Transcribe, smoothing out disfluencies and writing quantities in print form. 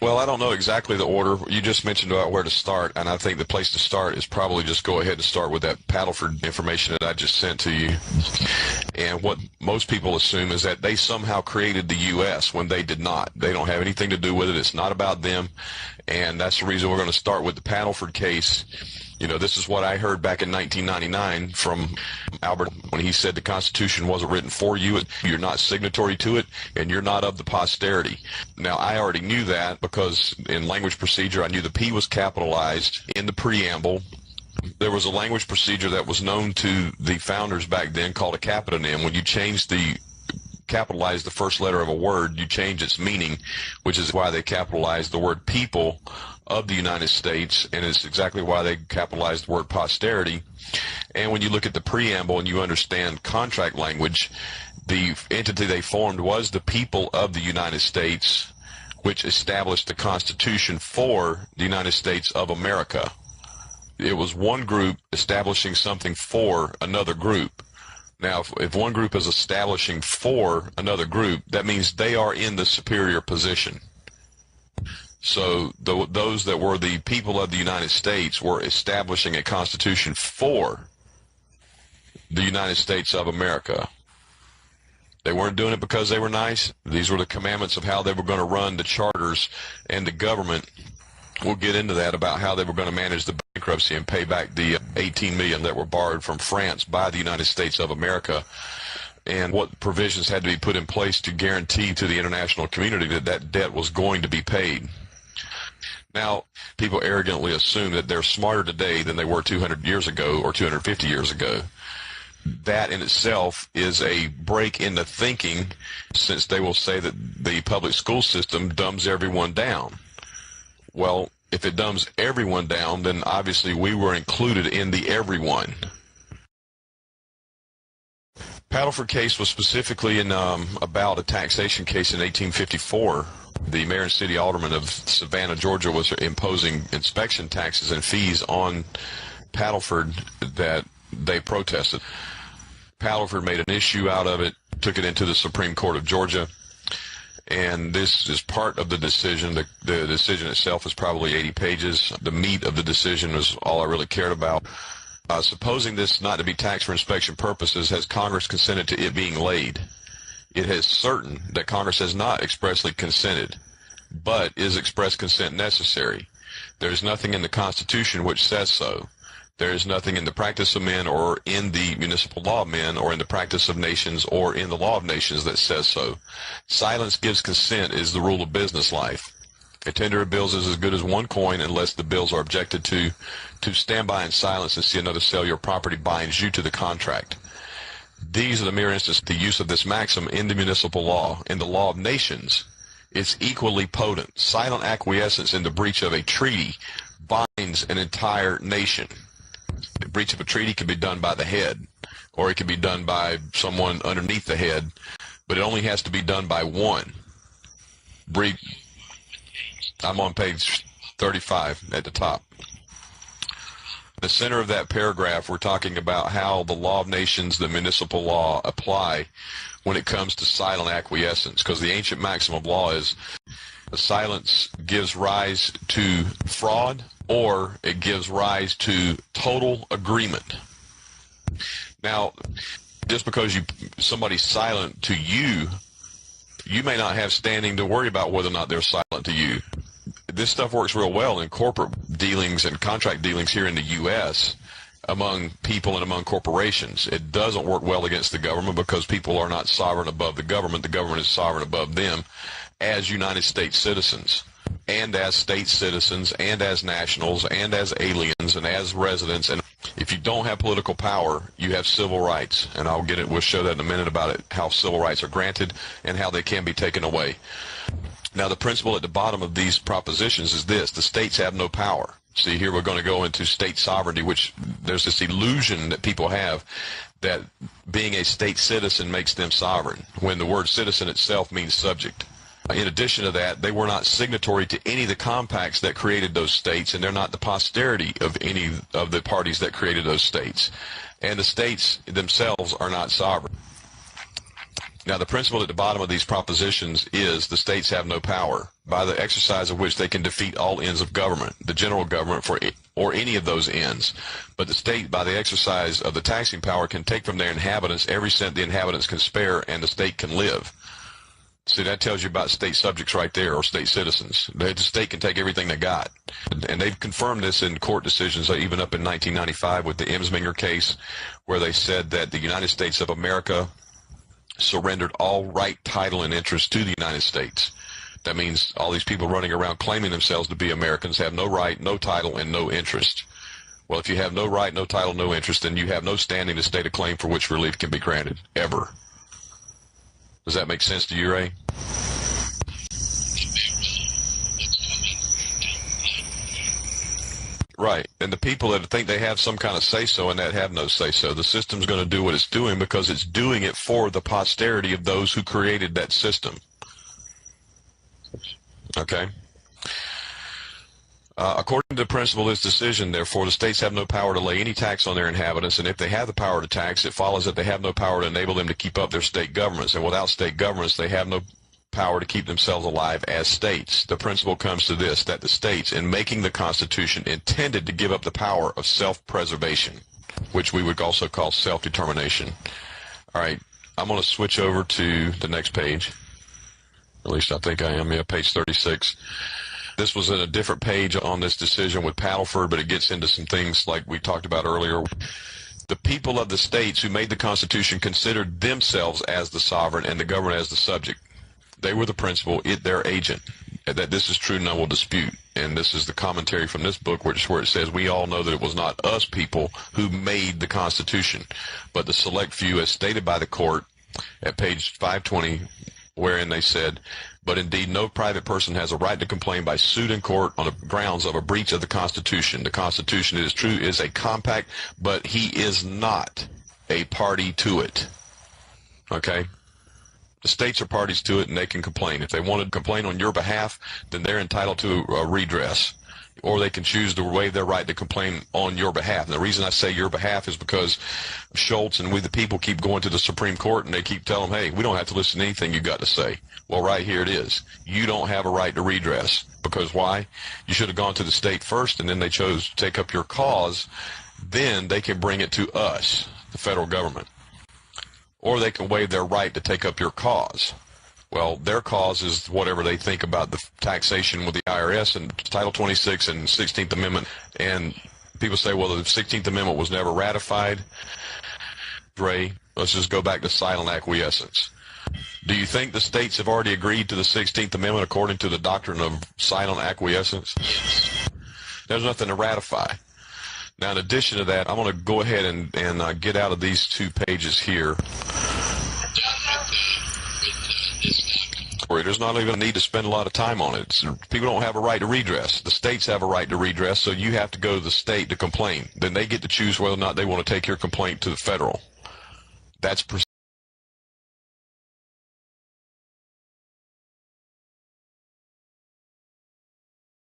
Well, I don't know exactly the order. You just mentioned about where to start, and I think the place to start is probably just go ahead and start with that Paddleford information that I just sent to you. And what most people assume is that they somehow created the U.S. when they did not. They don't have anything to do with it. It's not about them, and that's the reason we're going to start with the Paddleford case. You know, this is what I heard back in 1999 from Albert when he said the Constitution wasn't written for you, you're not signatory to it, and you're not of the posterity. Now, I already knew that because in language procedure, I knew the P was capitalized in the preamble. There was a language procedure that was known to the founders back then called a capital. When you capitalize the first letter of a word, you change its meaning, which is why they capitalized the word people of the United States, and it's exactly why they capitalized the word posterity. And when you look at the preamble and you understand contract language, the entity they formed was the people of the United States, which established the Constitution for the United States of America. It was one group establishing something for another group. Now, if one group is establishing for another group, that means they are in the superior position. So those that were the people of the United States were establishing a constitution for the United States of America. They weren't doing it because they were nice. These were the commandments of how they were going to run the charters and the government. We'll get into that about how they were going to manage the bankruptcy and pay back the $18 million that were borrowed from France by the United States of America, and what provisions had to be put in place to guarantee to the international community that that debt was going to be paid. Now, people arrogantly assume that they're smarter today than they were 200 years ago or 250 years ago. That in itself is a break in the thinking, since they will say that the public school system dumbs everyone down. Well, if it dumbs everyone down, then obviously we were included in the everyone. Paddleford case was specifically about a taxation case in 1854. The mayor and city alderman of Savannah, Georgia, was imposing inspection taxes and fees on Paddleford that they protested. Paddleford made an issue out of it, took it into the Supreme Court of Georgia, and this is part of the decision. The decision itself is probably 80 pages. The meat of the decision is all I really cared about. Supposing this not to be taxed for inspection purposes, has Congress consented to it being laid? It is certain that Congress has not expressly consented, but is express consent necessary? There is nothing in the Constitution which says so. There is nothing in the practice of men or in the municipal law of men or in the practice of nations or in the law of nations that says so. Silence gives consent is the rule of business life. A tender of bills is as good as one coin unless the bills are objected to. To stand by in silence and see another sell your property binds you to the contract. These are the mere instances of the use of this maxim in the municipal law. In the law of nations, it's equally potent. Silent acquiescence in the breach of a treaty binds an entire nation. The breach of a treaty can be done by the head, or it can be done by someone underneath the head, but it only has to be done by one. I'm on page 35 at the top. The center of that paragraph, we're talking about how the law of nations, the municipal law, apply when it comes to silent acquiescence, because the ancient maxim of law is silence gives rise to fraud, or it gives rise to total agreement. Now, just because somebody's silent to you, you may not have standing to worry about whether or not they're silent to you. This stuff works real well in corporate dealings and contract dealings here in the U.S. among people and among corporations. It doesn't work well against the government because people are not sovereign above the government. The government is sovereign above them as United States citizens, and as state citizens, and as nationals, and as aliens, and as residents. And if you don't have political power, you have civil rights. And we'll show that in a minute about it, how civil rights are granted and how they can be taken away. Now, the principle at the bottom of these propositions is this: the states have no power. See, here we're going to go into state sovereignty, which there's this illusion that people have that being a state citizen makes them sovereign, when the word citizen itself means subject. In addition to that, they were not signatory to any of the compacts that created those states, and they're not the posterity of any of the parties that created those states. And the states themselves are not sovereign. Now, the principle at the bottom of these propositions is the states have no power, by the exercise of which they can defeat all ends of government, the general government or any of those ends. But the state, by the exercise of the taxing power, can take from their inhabitants every cent the inhabitants can spare, and the state can live. See, that tells you about state subjects right there, or state citizens. The state can take everything they got. And they've confirmed this in court decisions, even up in 1995 with the Emsminger case, where they said that the United States of America surrendered all right, title, and interest to the United States. That means all these people running around claiming themselves to be Americans have no right, no title, and no interest. Well, if you have no right, no title, no interest, then you have no standing to state a claim for which relief can be granted, ever. Does that make sense to you, Ray? Right. And the people that think they have some kind of say-so and that have no say-so, the system's going to do what it's doing because it's doing it for the posterity of those who created that system. Okay? According to the principle of this decision, therefore, the states have no power to lay any tax on their inhabitants, and if they have the power to tax, it follows that they have no power to enable them to keep up their state governments, and without state governments, they have no power to keep themselves alive as states. The principle comes to this, that the states, in making the Constitution, intended to give up the power of self-preservation, which we would also call self-determination. All right, I'm going to switch over to the next page. At least I think I am. Yeah, page 36. This was in a different page on this decision with Paddleford, but it gets into some things like we talked about earlier. The people of the states who made the Constitution considered themselves as the sovereign and the government as the subject. They were the principal, their agent. That this is true, none will dispute. And this is the commentary from this book, where it says, we all know that it was not us people who made the Constitution, but the select few, as stated by the court at page 520, wherein they said, but indeed no private person has a right to complain by suit in court on the grounds of a breach of the Constitution. The Constitution, it is true, is a compact, but he is not a party to it. Okay? The states are parties to it, and they can complain. If they want to complain on your behalf, then they're entitled to a redress. Or they can choose to waive their right to complain on your behalf. And the reason I say your behalf is because Schultz and we the people keep going to the Supreme Court, and they keep telling them, hey, we don't have to listen to anything you got to say. Well, right here it is. You don't have a right to redress. Because why? You should have gone to the state first, and then they chose to take up your cause. Then they can bring it to us, the federal government. Or they can waive their right to take up your cause. Well, their cause is whatever they think about the taxation with the IRS and Title 26 and 16th Amendment. And people say, well, the 16th Amendment was never ratified. Ray, let's just go back to silent acquiescence. Do you think the states have already agreed to the 16th Amendment according to the doctrine of silent acquiescence? There's nothing to ratify. Now, in addition to that, I'm going to go ahead and get out of these 2 pages here. There's not even a need to spend a lot of time on it. People don't have a right to redress. The states have a right to redress, so you have to go to the state to complain. Then they get to choose whether or not they want to take your complaint to the federal. That's